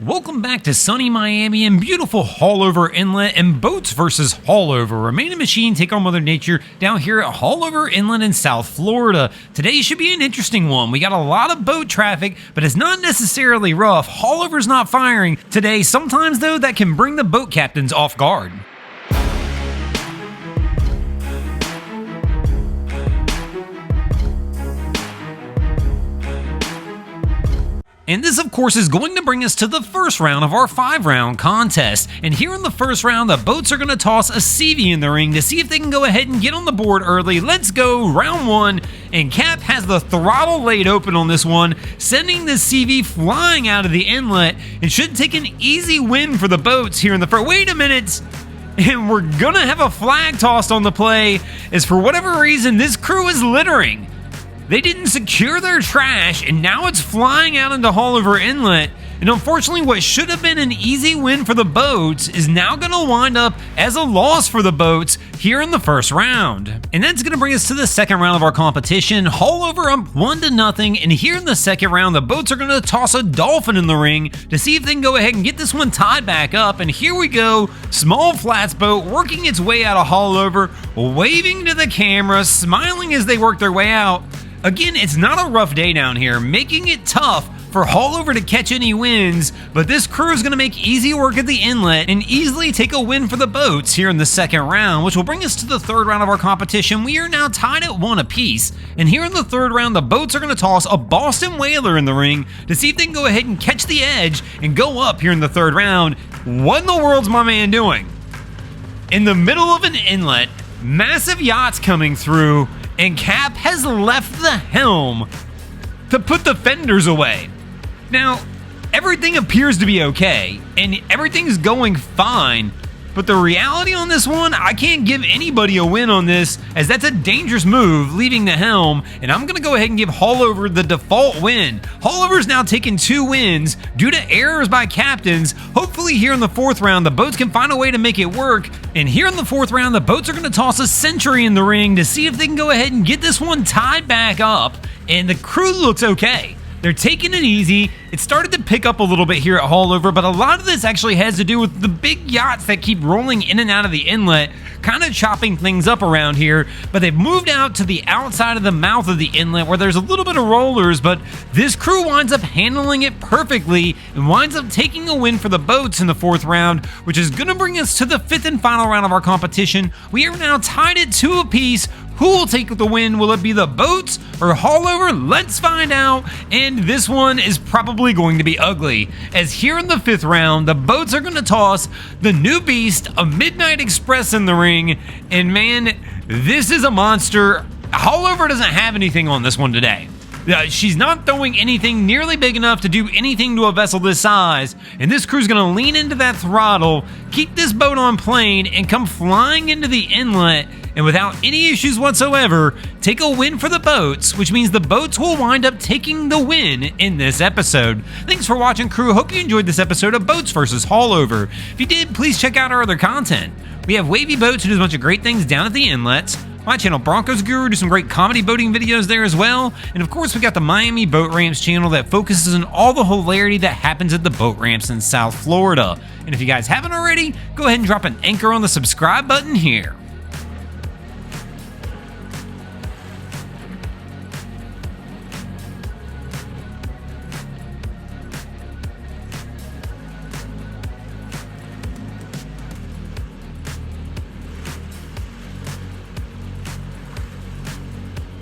Welcome back to sunny Miami and beautiful Haulover Inlet and Boats versus Haulover. A man and machine take on Mother Nature down here at Haulover Inlet in South Florida. Today should be an interesting one. We got a lot of boat traffic, but it's not necessarily rough. Haulover's not firing today. Sometimes, though, that can bring the boat captains off guard. And this, of course, is going to bring us to the first round of our 5-round contest. And here in the first round, the boats are going to toss a CV in the ring to see if they can go ahead and get on the board early. Let's go, round 1. And Cap has the throttle laid open on this one, sending the CV flying out of the inlet. It should take an easy win for the boats here in the first. Wait a minute! And we're going to have a flag tossed on the play, as for whatever reason, this crew is littering. They didn't secure their trash, and now it's flying out into Haulover Inlet. And unfortunately, what should have been an easy win for the boats is now going to wind up as a loss for the boats here in the first round. And that's going to bring us to the second round of our competition. Haulover up 1-0, and here in the second round, the boats are going to toss a dolphin in the ring to see if they can go ahead and get this one tied back up. And here we go, small flats boat working its way out of Haulover, waving to the camera, smiling as they work their way out. Again, it's not a rough day down here, making it tough for Haulover to catch any wins, but this crew is going to make easy work at the inlet and easily take a win for the boats here in the second round, which will bring us to the third round of our competition. We are now tied at 1 apiece, and here in the third round, the boats are going to toss a Boston Whaler in the ring to see if they can go ahead and catch the edge and go up here in the third round. What in the world's my man doing? In the middle of an inlet, massive yachts coming through, and Cap has left the helm to put the fenders away. Now, everything appears to be okay, and everything's going fine, but the reality on this one, I can't give anybody a win on this, as that's a dangerous move, leaving the helm, and I'm going to go ahead and give Haulover the default win. Haulover's now taken 2 wins due to errors by captains. Hopefully here in the fourth round, the boats can find a way to make it work, and here in the fourth round, the boats are going to toss a Century in the ring to see if they can go ahead and get this one tied back up, and the crew looks okay. They're taking it easy. It started to pick up a little bit here at Haulover, but a lot of this actually has to do with the big yachts that keep rolling in and out of the inlet, kind of chopping things up around here. But they've moved out to the outside of the mouth of the inlet where there's a little bit of rollers, but this crew winds up handling it perfectly and winds up taking a win for the boats in the fourth round, which is going to bring us to the fifth and final round of our competition. We are now tied at 2 apiece. Who will take the win? Will it be the boats or Haulover? Let's find out. And this one is probably going to be ugly, as here in the 5th round, the boats are going to toss the new beast, a Midnight Express, in the ring. And man, this is a monster. Haulover doesn't have anything on this one today. She's not throwing anything nearly big enough to do anything to a vessel this size, and this crew's going to lean into that throttle, keep this boat on plane, and come flying into the inlet, and without any issues whatsoever, take a win for the boats, which means the boats will wind up taking the win in this episode. Thanks for watching, crew. Hope you enjoyed this episode of Boats vs. Haulover. If you did, please check out our other content. We have Wavy Boats, who does a bunch of great things down at the inlets. My channel, Broncos Guru, do some great comedy boating videos there as well. And of course, we got the Miami Boat Ramps channel that focuses on all the hilarity that happens at the boat ramps in South Florida. And if you guys haven't already, go ahead and drop an anchor on the subscribe button here.